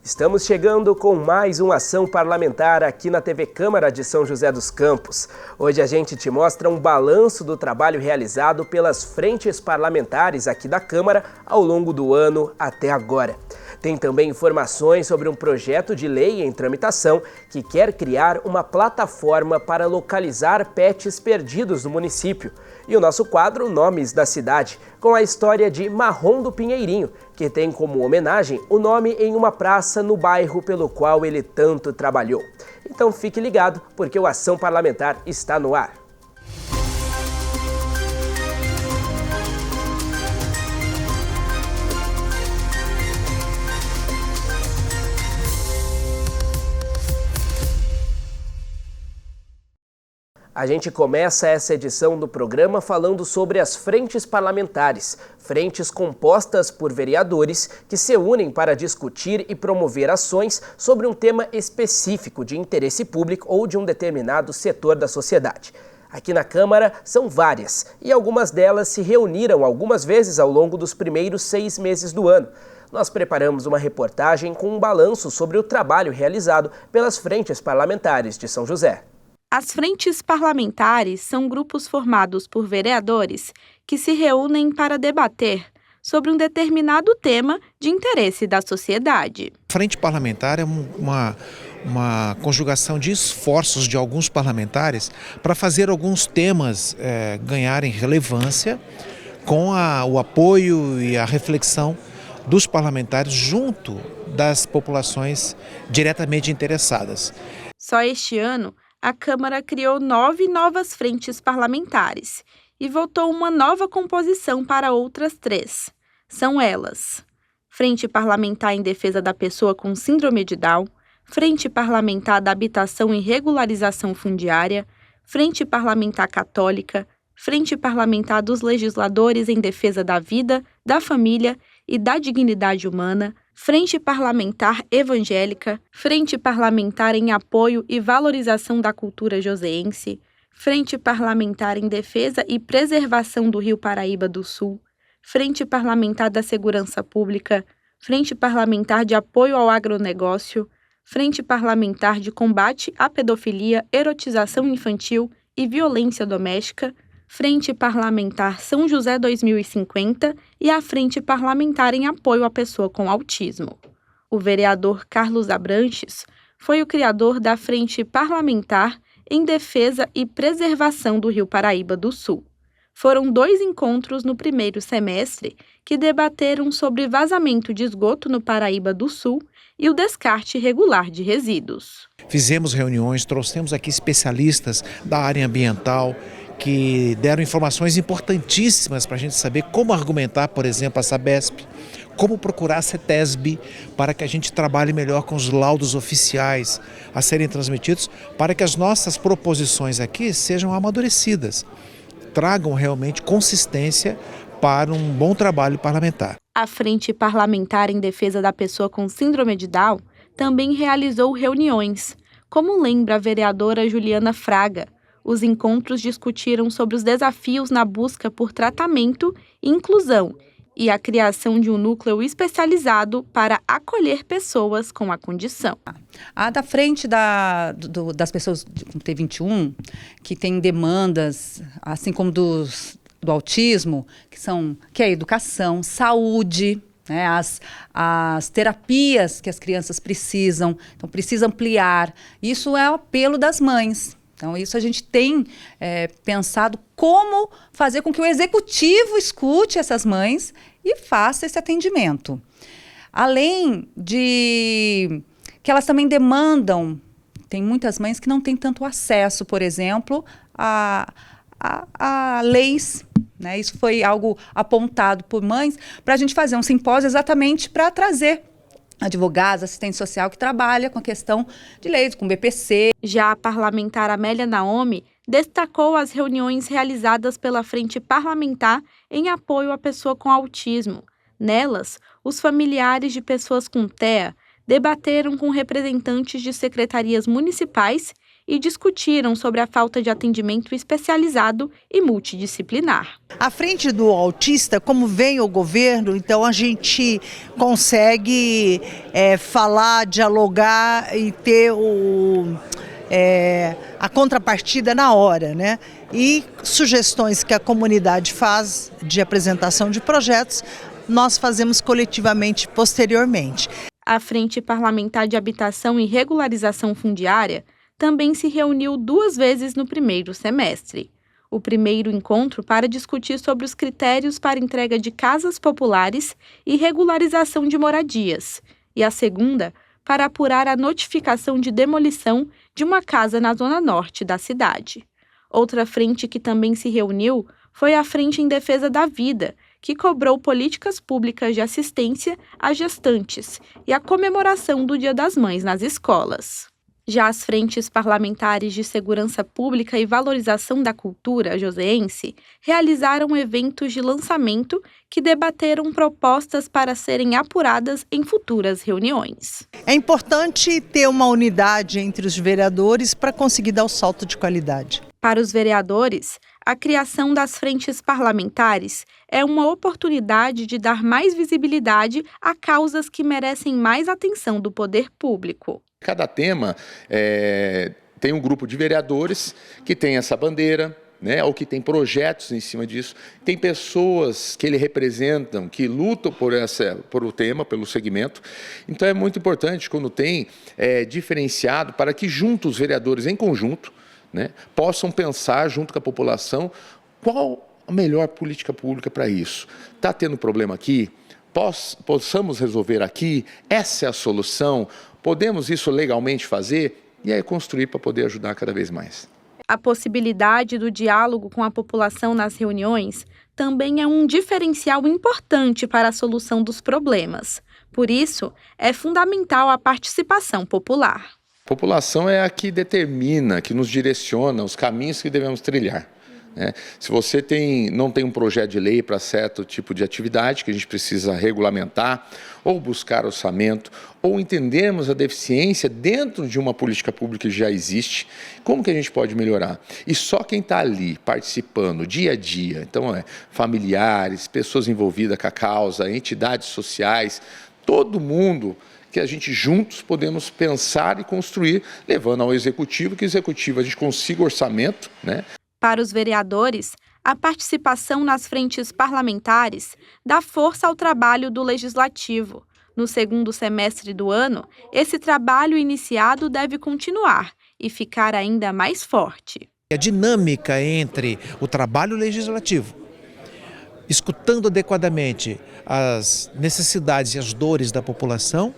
Estamos chegando com mais uma ação parlamentar aqui na TV Câmara de São José dos Campos. Hoje a gente te mostra um balanço do trabalho realizado pelas frentes parlamentares aqui da Câmara ao longo do ano até agora. Tem também informações sobre um projeto de lei em tramitação que quer criar uma plataforma para localizar pets perdidos no município. E o nosso quadro Nomes da Cidade, com a história de Marrom do Pinheirinho, que tem como homenagem o nome em uma praça no bairro pelo qual ele tanto trabalhou. Então fique ligado, porque o Ação Parlamentar está no ar. A gente começa essa edição do programa falando sobre as frentes parlamentares, frentes compostas por vereadores que se unem para discutir e promover ações sobre um tema específico de interesse público ou de um determinado setor da sociedade. Aqui na Câmara são várias e algumas delas se reuniram algumas vezes ao longo dos primeiros 6 meses do ano. Nós preparamos uma reportagem com um balanço sobre o trabalho realizado pelas frentes parlamentares de São José. As frentes parlamentares são grupos formados por vereadores que se reúnem para debater sobre um determinado tema de interesse da sociedade. Frente parlamentar é uma conjugação de esforços de alguns parlamentares para fazer alguns temas ganharem relevância com o apoio e a reflexão dos parlamentares junto das populações diretamente interessadas. Só este ano, a Câmara criou 9 novas frentes parlamentares e votou uma nova composição para outras 3. São elas: Frente Parlamentar em Defesa da Pessoa com Síndrome de Down, Frente Parlamentar da Habitação e Regularização Fundiária, Frente Parlamentar Católica, Frente Parlamentar dos Legisladores em Defesa da Vida, da Família e da Dignidade Humana, Frente Parlamentar Evangélica, Frente Parlamentar em Apoio e Valorização da Cultura Joseense, Frente Parlamentar em Defesa e Preservação do Rio Paraíba do Sul, Frente Parlamentar da Segurança Pública, Frente Parlamentar de Apoio ao Agronegócio, Frente Parlamentar de Combate à Pedofilia, Erotização Infantil e Violência Doméstica, Frente Parlamentar São José 2050 e a Frente Parlamentar em Apoio à Pessoa com Autismo. O vereador Carlos Abranches foi o criador da Frente Parlamentar em Defesa e Preservação do Rio Paraíba do Sul. Foram 2 encontros no primeiro semestre que debateram sobre vazamento de esgoto no Paraíba do Sul e o descarte irregular de resíduos. Fizemos reuniões, trouxemos aqui especialistas da área ambiental, que deram informações importantíssimas para a gente saber como argumentar, por exemplo, a Sabesp, como procurar a CETESB para que a gente trabalhe melhor com os laudos oficiais a serem transmitidos, para que as nossas proposições aqui sejam amadurecidas, tragam realmente consistência para um bom trabalho parlamentar. A Frente Parlamentar em Defesa da Pessoa com Síndrome de Down também realizou reuniões, como lembra a vereadora Juliana Fraga. Os encontros discutiram sobre os desafios na busca por tratamento e inclusão e a criação de um núcleo especializado para acolher pessoas com a condição. A da frente das pessoas com T21, que tem demandas, assim como do autismo, que é a educação, saúde, né, as terapias que as crianças precisam, então precisa ampliar. Isso é o apelo das mães. Então, isso a gente tem pensado como fazer com que o executivo escute essas mães e faça esse atendimento. Além de que elas também demandam, tem muitas mães que não têm tanto acesso, por exemplo, a leis, né? Isso foi algo apontado por mães para a gente fazer um simpósio exatamente para trazer advogados, assistente social que trabalha com a questão de leis, com BPC. Já a parlamentar Amélia Naomi destacou as reuniões realizadas pela Frente Parlamentar em apoio à pessoa com autismo. Nelas, os familiares de pessoas com TEA debateram com representantes de secretarias municipais e discutiram sobre a falta de atendimento especializado e multidisciplinar. À frente do autista, como vem o governo, então a gente consegue falar, dialogar e ter a contrapartida na hora, né? E sugestões que a comunidade faz de apresentação de projetos, nós fazemos coletivamente posteriormente. A Frente Parlamentar de Habitação e Regularização Fundiária também se reuniu 2 vezes no primeiro semestre. O primeiro encontro para discutir sobre os critérios para entrega de casas populares e regularização de moradias, e a segunda para apurar a notificação de demolição de uma casa na zona norte da cidade. Outra frente que também se reuniu foi a Frente em Defesa da Vida, que cobrou políticas públicas de assistência a gestantes e a comemoração do Dia das Mães nas escolas. Já as frentes parlamentares de segurança pública e valorização da cultura joseense realizaram eventos de lançamento que debateram propostas para serem apuradas em futuras reuniões. É importante ter uma unidade entre os vereadores para conseguir dar o salto de qualidade. Para os vereadores, a criação das frentes parlamentares é uma oportunidade de dar mais visibilidade a causas que merecem mais atenção do poder público. Cada tema tem um grupo de vereadores que tem essa bandeira, né, ou que tem projetos em cima disso. Tem pessoas que ele representam, que lutam por o tema, pelo segmento. Então é muito importante quando tem diferenciado para que juntos os vereadores em conjunto, né, possam pensar junto com a população qual a melhor política pública para isso. Está tendo problema aqui? Possamos resolver aqui? Essa é a solução? Podemos isso legalmente fazer? E aí construir para poder ajudar cada vez mais. A possibilidade do diálogo com a população nas reuniões também é um diferencial importante para a solução dos problemas. Por isso, é fundamental a participação popular. A população é a que determina, que nos direciona os caminhos que devemos trilhar. Se você não tem um projeto de lei para certo tipo de atividade que a gente precisa regulamentar, ou buscar orçamento, ou entendermos a deficiência dentro de uma política pública que já existe, como que a gente pode melhorar? E só quem está ali participando dia a dia, então familiares, pessoas envolvidas com a causa, entidades sociais, todo mundo que a gente juntos podemos pensar e construir, levando ao executivo, que o executivo a gente consiga orçamento, né? Para os vereadores, a participação nas frentes parlamentares dá força ao trabalho do Legislativo. No segundo semestre do ano, esse trabalho iniciado deve continuar e ficar ainda mais forte. A dinâmica entre o trabalho legislativo, escutando adequadamente as necessidades e as dores da população,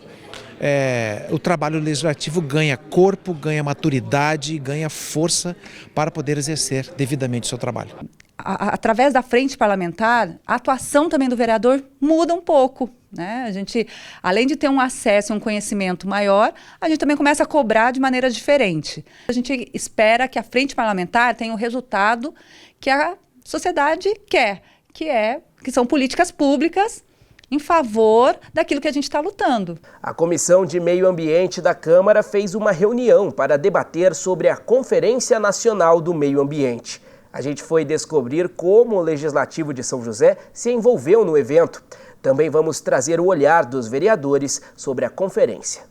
o trabalho legislativo ganha corpo, ganha maturidade, ganha força para poder exercer devidamente o seu trabalho. Através da frente parlamentar, a atuação também do vereador muda um pouco, né? A gente, além de ter um acesso e um conhecimento maior, a gente também começa a cobrar de maneira diferente. A gente espera que a frente parlamentar tenha o resultado que a sociedade quer, que são políticas públicas em favor daquilo que a gente está lutando. A Comissão de Meio Ambiente da Câmara fez uma reunião para debater sobre a Conferência Nacional do Meio Ambiente. A gente foi descobrir como o Legislativo de São José se envolveu no evento. Também vamos trazer o olhar dos vereadores sobre a conferência.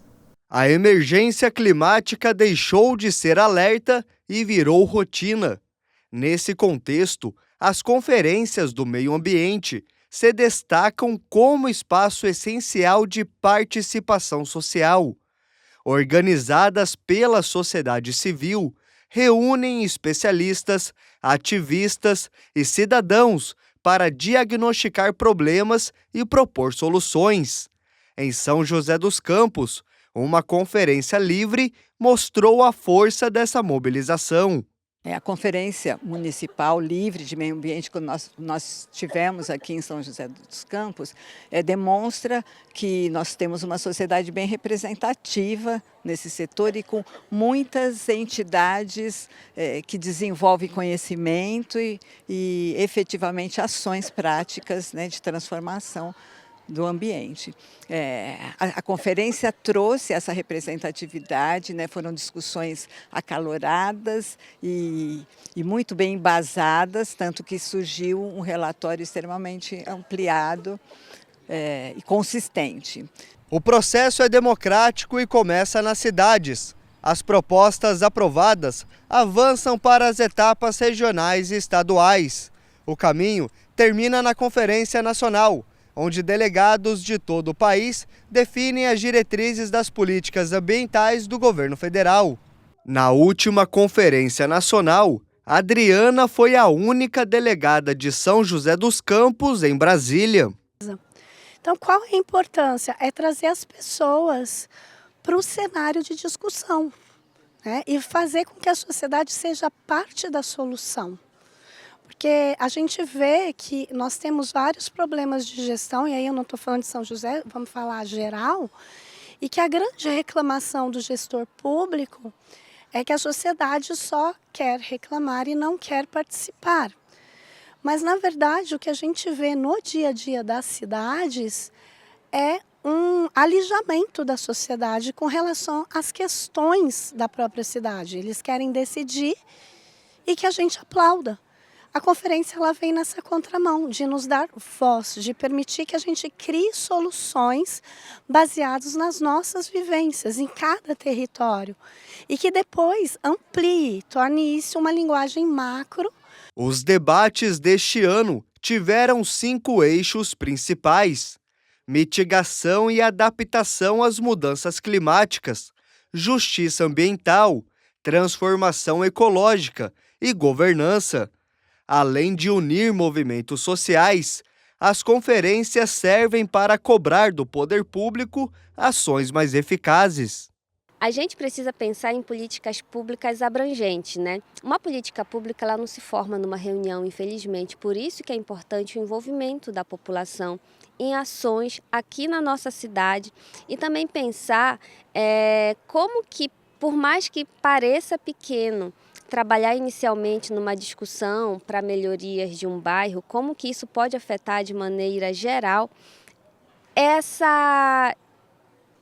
A emergência climática deixou de ser alerta e virou rotina. Nesse contexto, as conferências do meio ambiente se destacam como espaço essencial de participação social. Organizadas pela sociedade civil, reúnem especialistas, ativistas e cidadãos para diagnosticar problemas e propor soluções. Em São José dos Campos, uma conferência livre mostrou a força dessa mobilização. A Conferência Municipal Livre de Meio Ambiente que nós tivemos aqui em São José dos Campos demonstra que nós temos uma sociedade bem representativa nesse setor e com muitas entidades que desenvolvem conhecimento e efetivamente ações práticas, né, de transformação do ambiente. A conferência trouxe essa representatividade, né? Foram discussões acaloradas e muito bem embasadas, tanto que surgiu um relatório extremamente ampliado e consistente. O processo é democrático e começa nas cidades. As propostas aprovadas avançam para as etapas regionais e estaduais. O caminho termina na Conferência Nacional, onde delegados de todo o país definem as diretrizes das políticas ambientais do governo federal. Na última Conferência Nacional, Adriana foi a única delegada de São José dos Campos, em Brasília. Então, qual é a importância? É trazer as pessoas para o cenário de discussão, né? E fazer com que a sociedade seja parte da solução. Porque a gente vê que nós temos vários problemas de gestão, e aí eu não estou falando de São José, vamos falar geral, e que a grande reclamação do gestor público é que a sociedade só quer reclamar e não quer participar. Mas, na verdade, o que a gente vê no dia a dia das cidades é um alijamento da sociedade com relação às questões da própria cidade. Eles querem decidir e que a gente aplauda. A conferência ela vem nessa contramão, de nos dar voz, de permitir que a gente crie soluções baseadas nas nossas vivências, em cada território. E que depois amplie, torne isso uma linguagem macro. Os debates deste ano tiveram 5 eixos principais: mitigação e adaptação às mudanças climáticas, justiça ambiental, transformação ecológica e governança. Além de unir movimentos sociais, as conferências servem para cobrar do poder público ações mais eficazes. A gente precisa pensar em políticas públicas abrangentes, né? Uma política pública ela não se forma numa reunião, infelizmente. Por isso que é importante o envolvimento da população em ações aqui na nossa cidade e também pensar como que, por mais que pareça pequeno, trabalhar inicialmente numa discussão para melhorias de um bairro, como que isso pode afetar de maneira geral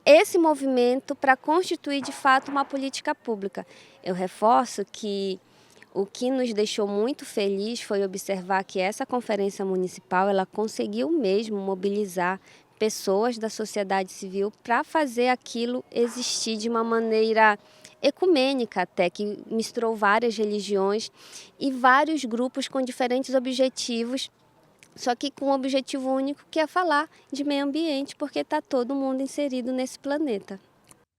esse movimento para constituir de fato uma política pública. Eu reforço que o que nos deixou muito feliz foi observar que essa conferência municipal ela conseguiu mesmo mobilizar pessoas da sociedade civil para fazer aquilo existir de uma maneira ecumênica até, que misturou várias religiões e vários grupos com diferentes objetivos, só que com um objetivo único, que é falar de meio ambiente, porque está todo mundo inserido nesse planeta.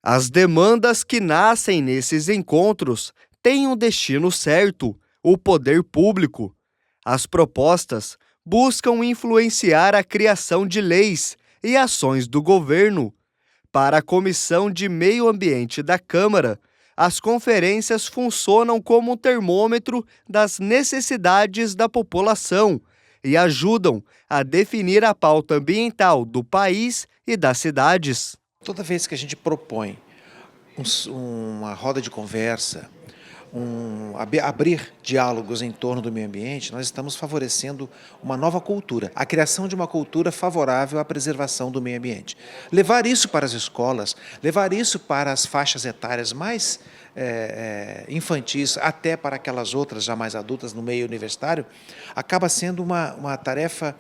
As demandas que nascem nesses encontros têm um destino certo: o poder público. As propostas buscam influenciar a criação de leis e ações do governo. Para a Comissão de Meio Ambiente da Câmara, as conferências funcionam como um termômetro das necessidades da população e ajudam a definir a pauta ambiental do país e das cidades. Toda vez que a gente propõe uma roda de conversa, abrir diálogos em torno do meio ambiente, nós estamos favorecendo uma nova cultura, a criação de uma cultura favorável à preservação do meio ambiente. Levar isso para as escolas, levar isso para as faixas etárias mais infantis, até para aquelas outras já mais adultas no meio universitário, acaba sendo uma tarefa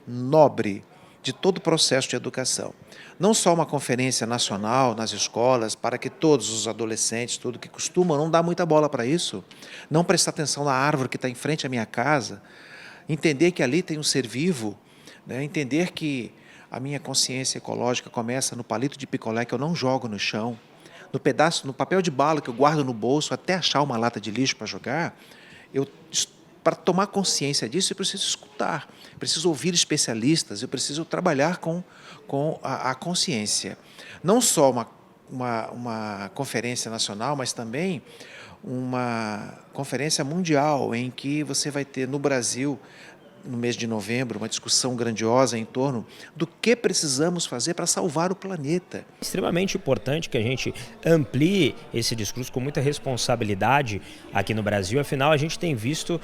nobre de todo o processo de educação. Não só uma conferência nacional nas escolas, para que todos os adolescentes, tudo que costumam não dar muita bola para isso, não prestar atenção na árvore que está em frente à minha casa, entender que ali tem um ser vivo, né? Entender que a minha consciência ecológica começa no palito de picolé que eu não jogo no chão, no papel de bala que eu guardo no bolso até achar uma lata de lixo para jogar. Para tomar consciência disso, eu preciso escutar, preciso ouvir especialistas, eu preciso trabalhar com a consciência. Não só uma conferência nacional, mas também uma conferência mundial, em que você vai ter no Brasil, no mês de novembro, uma discussão grandiosa em torno do que precisamos fazer para salvar o planeta. É extremamente importante que a gente amplie esse discurso com muita responsabilidade aqui no Brasil. Afinal, a gente tem visto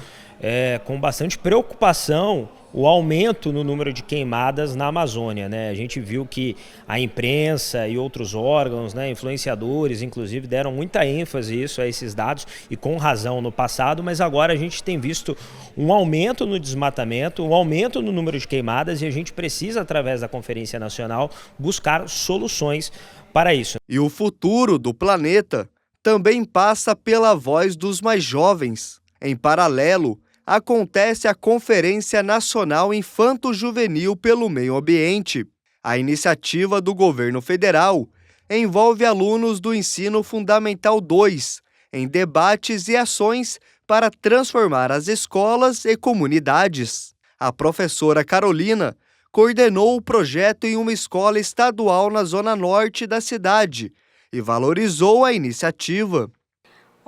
com bastante preocupação o aumento no número de queimadas na Amazônia, né? A gente viu que a imprensa e outros órgãos, né, influenciadores, inclusive, deram muita ênfase a esses dados, e com razão no passado, mas agora a gente tem visto um aumento no desmatamento, um aumento no número de queimadas, e a gente precisa, através da Conferência Nacional, buscar soluções para isso. E o futuro do planeta também passa pela voz dos mais jovens. Em paralelo, acontece a Conferência Nacional Infanto-Juvenil pelo Meio Ambiente. A iniciativa do governo federal envolve alunos do Ensino Fundamental 2 em debates e ações para transformar as escolas e comunidades. A professora Carolina coordenou o projeto em uma escola estadual na zona norte da cidade e valorizou a iniciativa.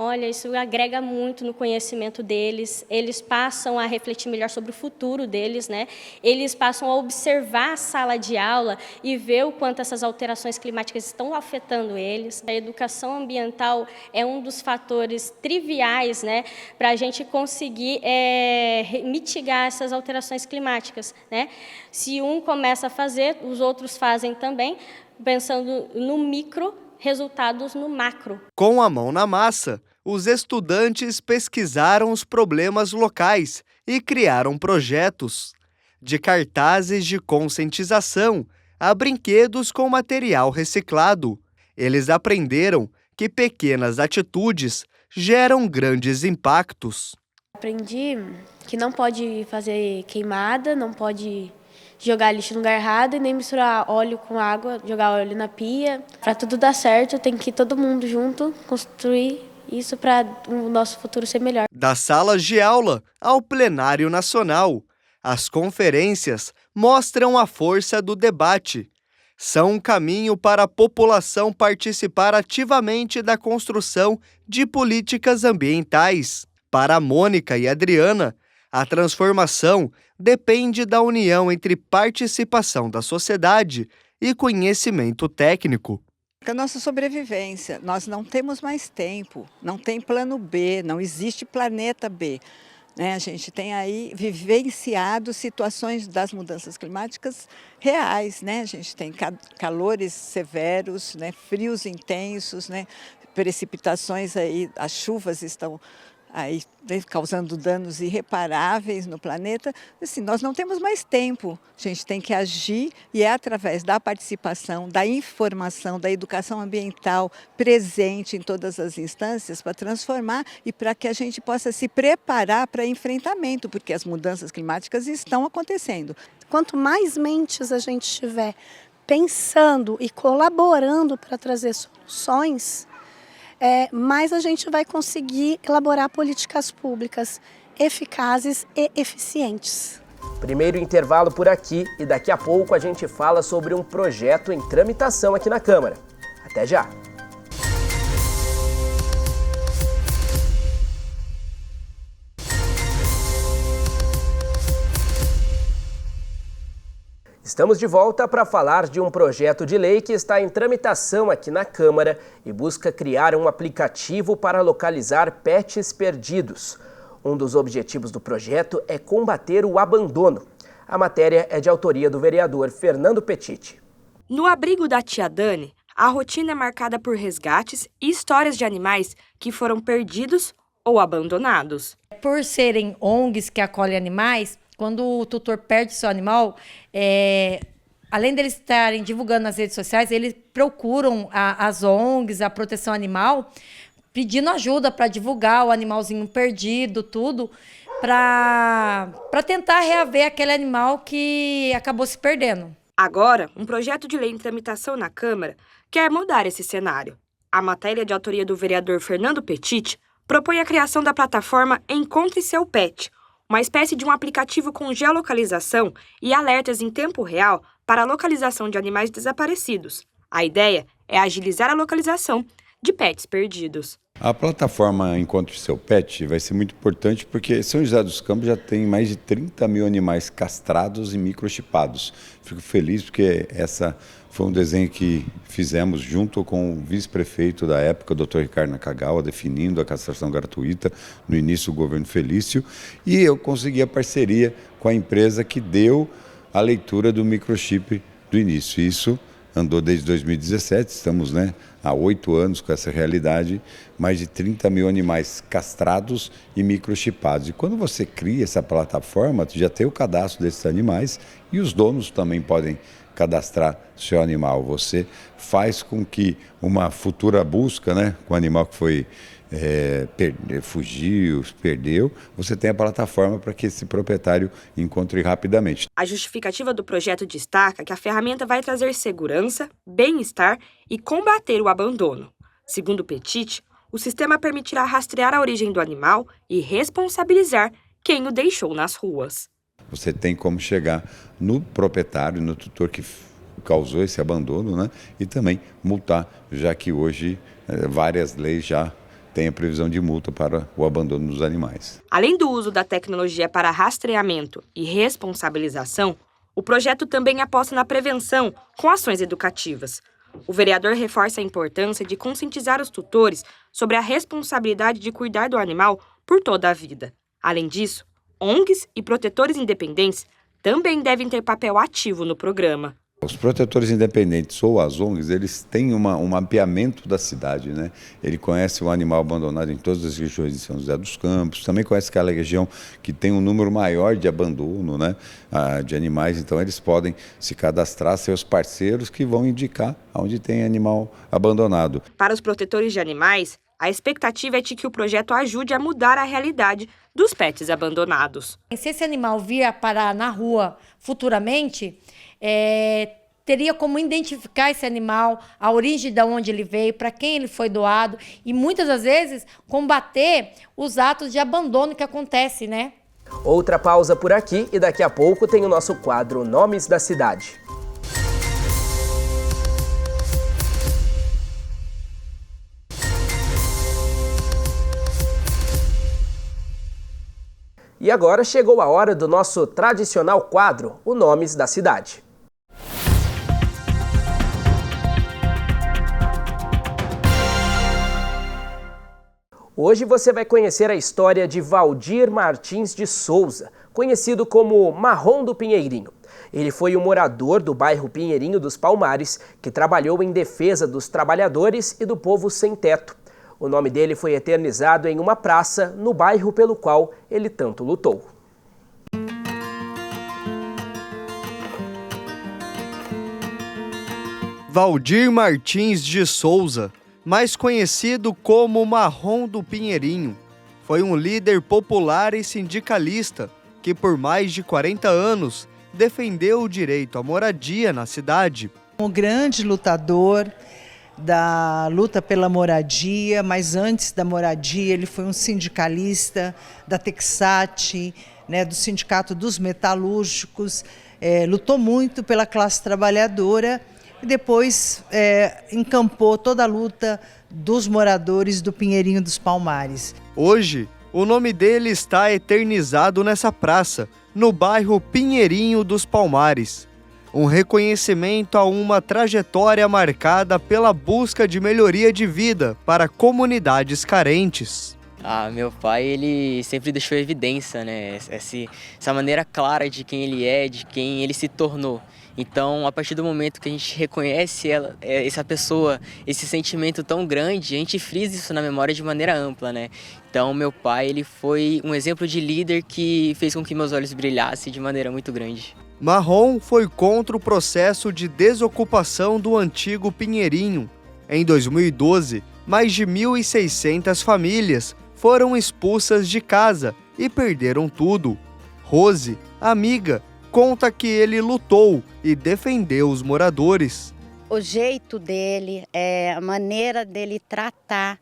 Olha, isso agrega muito no conhecimento deles, eles passam a refletir melhor sobre o futuro deles, né? Eles passam a observar a sala de aula e ver o quanto essas alterações climáticas estão afetando eles. A educação ambiental é um dos fatores triviais, né, para a gente conseguir mitigar essas alterações climáticas, né? Se um começa a fazer, os outros fazem também, pensando no micro, resultados no macro. Com a mão na massa, os estudantes pesquisaram os problemas locais e criaram projetos. De cartazes de conscientização a brinquedos com material reciclado. Eles aprenderam que pequenas atitudes geram grandes impactos. Aprendi que não pode fazer queimada, não pode jogar lixo no lugar errado e nem misturar óleo com água, jogar óleo na pia. Para tudo dar certo, tem que ir todo mundo junto construir isso para o nosso futuro ser melhor. Das salas de aula ao plenário nacional, as conferências mostram a força do debate. São um caminho para a população participar ativamente da construção de políticas ambientais. Para Mônica e Adriana, a transformação depende da união entre participação da sociedade e conhecimento técnico. A nossa sobrevivência, nós não temos mais tempo, não tem plano B, não existe planeta B. Né? A gente tem aí vivenciado situações das mudanças climáticas reais, né? A gente tem calores severos, né? Frios intensos, né? Precipitações aí, as chuvas estão aí causando danos irreparáveis no planeta. Assim, nós não temos mais tempo, a gente tem que agir e é através da participação, da informação, da educação ambiental presente em todas as instâncias para transformar e para que a gente possa se preparar para enfrentamento, porque as mudanças climáticas estão acontecendo. Quanto mais mentes a gente tiver pensando e colaborando para trazer soluções, mais a gente vai conseguir elaborar políticas públicas eficazes e eficientes. Primeiro intervalo por aqui e daqui a pouco a gente fala sobre um projeto em tramitação aqui na Câmara. Até já! Estamos de volta para falar de um projeto de lei que está em tramitação aqui na Câmara e busca criar um aplicativo para localizar pets perdidos. Um dos objetivos do projeto é combater o abandono. A matéria é de autoria do vereador Fernando Petit. No abrigo da tia Dani, a rotina é marcada por resgates e histórias de animais que foram perdidos ou abandonados. Por serem ONGs que acolhem animais, quando o tutor perde seu animal, além deles estarem divulgando nas redes sociais, eles procuram as ONGs, a proteção animal, pedindo ajuda para divulgar o animalzinho perdido, tudo, para tentar reaver aquele animal que acabou se perdendo. Agora, um projeto de lei em tramitação na Câmara quer mudar esse cenário. A matéria de autoria do vereador Fernando Petit propõe a criação da plataforma Encontre Seu Pet, uma espécie de um aplicativo com geolocalização e alertas em tempo real para a localização de animais desaparecidos. A ideia é agilizar a localização de pets perdidos. A plataforma Encontre Seu Pet vai ser muito importante porque São José dos Campos já tem mais de 30 mil animais castrados e microchipados. Fico feliz porque essa foi um desenho que fizemos junto com o vice-prefeito da época, o Dr. Ricardo Nakagawa, definindo a castração gratuita no início do governo Felício. E eu consegui a parceria com a empresa que deu a leitura do microchip do início. Isso andou desde 2017, estamos há 8 anos com essa realidade, mais de 30 mil animais castrados e microchipados. E quando você cria essa plataforma, você já tem o cadastro desses animais e os donos também podem cadastrar seu animal. Você faz com que uma futura busca, com o animal que foi fugiu, perdeu, você tem a plataforma para que esse proprietário encontre rapidamente. A justificativa do projeto destaca que a ferramenta vai trazer segurança, bem-estar e combater o abandono. Segundo Petit, o sistema permitirá rastrear a origem do animal e responsabilizar quem o deixou nas ruas. Você tem como chegar no proprietário, no tutor que causou esse abandono, e também multar, já que hoje várias leis já tem a previsão de multa para o abandono dos animais. Além do uso da tecnologia para rastreamento e responsabilização, o projeto também aposta na prevenção com ações educativas. O vereador reforça a importância de conscientizar os tutores sobre a responsabilidade de cuidar do animal por toda a vida. Além disso, ONGs e protetores independentes também devem ter papel ativo no programa. Os protetores independentes ou as ONGs, eles têm um mapeamento da cidade, Ele conhece o animal abandonado em todas as regiões de São José dos Campos, também conhece aquela região que tem um número maior de abandono, de animais, então eles podem se cadastrar, seus parceiros que vão indicar onde tem animal abandonado. Para os protetores de animais, a expectativa é de que o projeto ajude a mudar a realidade dos pets abandonados. Se esse animal vir a parar na rua futuramente, teria como identificar esse animal, a origem de onde ele veio, para quem ele foi doado e muitas das vezes combater os atos de abandono que acontecem, Outra pausa por aqui e daqui a pouco tem o nosso quadro Nomes da Cidade. E agora chegou a hora do nosso tradicional quadro, o Nomes da Cidade. Hoje você vai conhecer a história de Valdir Martins de Souza, conhecido como Marrom do Pinheirinho. Ele foi um morador do bairro Pinheirinho dos Palmares, que trabalhou em defesa dos trabalhadores e do povo sem teto. O nome dele foi eternizado em uma praça no bairro pelo qual ele tanto lutou. Valdir Martins de Souza, mais conhecido como Marrom do Pinheirinho, foi um líder popular e sindicalista que por mais de 40 anos defendeu o direito à moradia na cidade. Um grande lutador da luta pela moradia, mas antes da moradia ele foi um sindicalista da Texat, do Sindicato dos Metalúrgicos, lutou muito pela classe trabalhadora e depois encampou toda a luta dos moradores do Pinheirinho dos Palmares. Hoje, o nome dele está eternizado nessa praça, no bairro Pinheirinho dos Palmares. Um reconhecimento a uma trajetória marcada pela busca de melhoria de vida para comunidades carentes. Meu pai, ele sempre deixou evidência, essa maneira clara de quem ele é, de quem ele se tornou. Então, a partir do momento que a gente reconhece essa pessoa, esse sentimento tão grande, a gente frisa isso na memória de maneira ampla, Então, meu pai, ele foi um exemplo de líder que fez com que meus olhos brilhassem de maneira muito grande. Marrom foi contra o processo de desocupação do antigo Pinheirinho. Em 2012, mais de 1.600 famílias foram expulsas de casa e perderam tudo. Rose, amiga, conta que ele lutou e defendeu os moradores. O jeito dele, a maneira dele tratar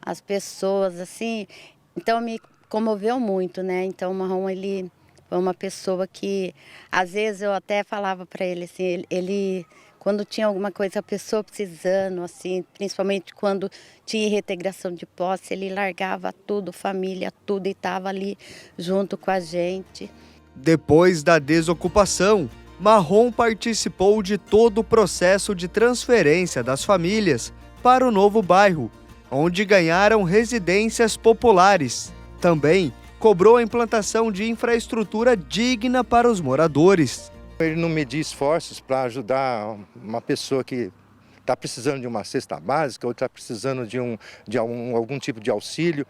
as pessoas, assim, então me comoveu muito, Então o Marrom, ele foi uma pessoa que, às vezes, eu até falava para ele, assim, ele quando tinha alguma coisa, a pessoa precisando, assim, principalmente quando tinha reintegração de posse, ele largava tudo, família, tudo, e estava ali junto com a gente. Depois da desocupação, Marrom participou de todo o processo de transferência das famílias para o novo bairro, onde ganharam residências populares. Também cobrou a implantação de infraestrutura digna para os moradores. Ele não media esforços para ajudar uma pessoa que está precisando de uma cesta básica ou está precisando de algum tipo de auxílio.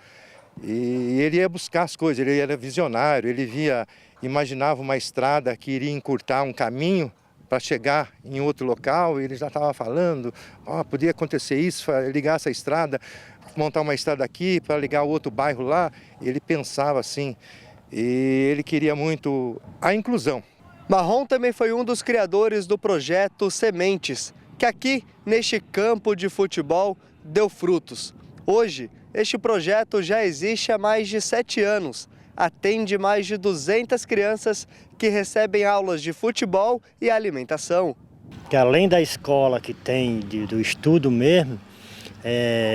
E ele ia buscar as coisas, ele era visionário, ele imaginava uma estrada que iria encurtar um caminho para chegar em outro local, e ele já estava falando, podia acontecer isso, ligar essa estrada, montar uma estrada aqui para ligar o outro bairro lá. Ele pensava assim, e ele queria muito a inclusão. Marrom também foi um dos criadores do projeto Sementes, que aqui, neste campo de futebol, deu frutos. Hoje, este projeto já existe há mais de 7 anos. Atende mais de 200 crianças que recebem aulas de futebol e alimentação. Que além da escola que tem, do estudo mesmo,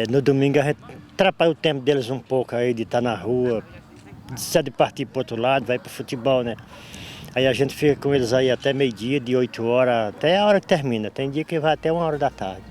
no domingo a gente atrapalha o tempo deles um pouco aí de estar na rua, de partir para o outro lado, vai para o futebol, né? Aí a gente fica com eles aí até meio-dia, de 8 horas até a hora que termina. Tem dia que vai até 1 hora da tarde.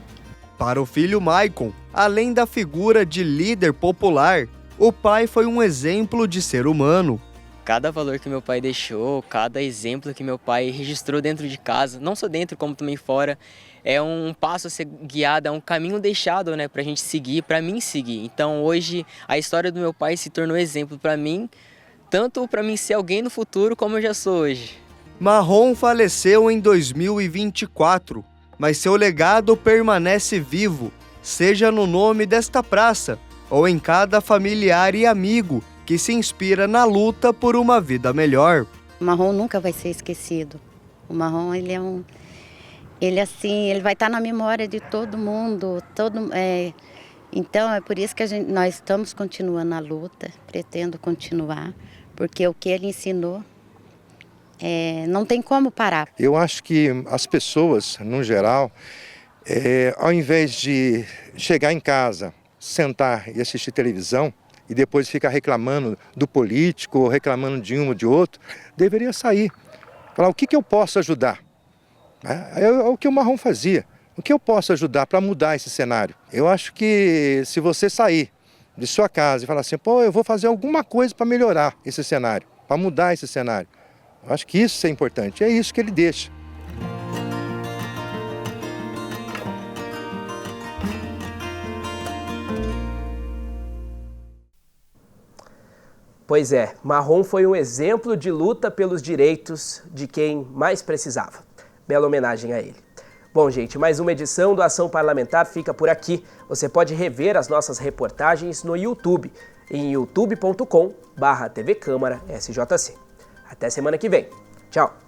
Para o filho Maicon, além da figura de líder popular, o pai foi um exemplo de ser humano. Cada valor que meu pai deixou, cada exemplo que meu pai registrou dentro de casa, não só dentro como também fora, é um passo a ser guiado, é um caminho deixado, né, pra gente seguir, pra mim seguir. Então hoje a história do meu pai se tornou exemplo pra mim, tanto para mim ser alguém no futuro como eu já sou hoje. Marrom faleceu em 2024, mas seu legado permanece vivo, seja no nome desta praça ou em cada familiar e amigo que se inspira na luta por uma vida melhor. O Marrom nunca vai ser esquecido. O Marrom, ele vai estar na memória de todo mundo, então é por isso que nós estamos continuando a luta, pretendo continuar, porque o que ele ensinou não tem como parar. Eu acho que as pessoas, no geral, ao invés de chegar em casa, sentar e assistir televisão e depois ficar reclamando do político, ou reclamando de um ou de outro, deveria sair. Falar, o que eu posso ajudar? É o que o Marrom fazia. O que eu posso ajudar para mudar esse cenário? Eu acho que se você sair de sua casa e falar assim, eu vou fazer alguma coisa para melhorar esse cenário, para mudar esse cenário. Eu acho que isso é importante, é isso que ele deixa. Pois é, Marrom foi um exemplo de luta pelos direitos de quem mais precisava. Bela homenagem a ele. Bom, gente, mais uma edição do Ação Parlamentar fica por aqui. Você pode rever as nossas reportagens no YouTube, em youtube.com/tvcâmara-sjc. Até semana que vem. Tchau!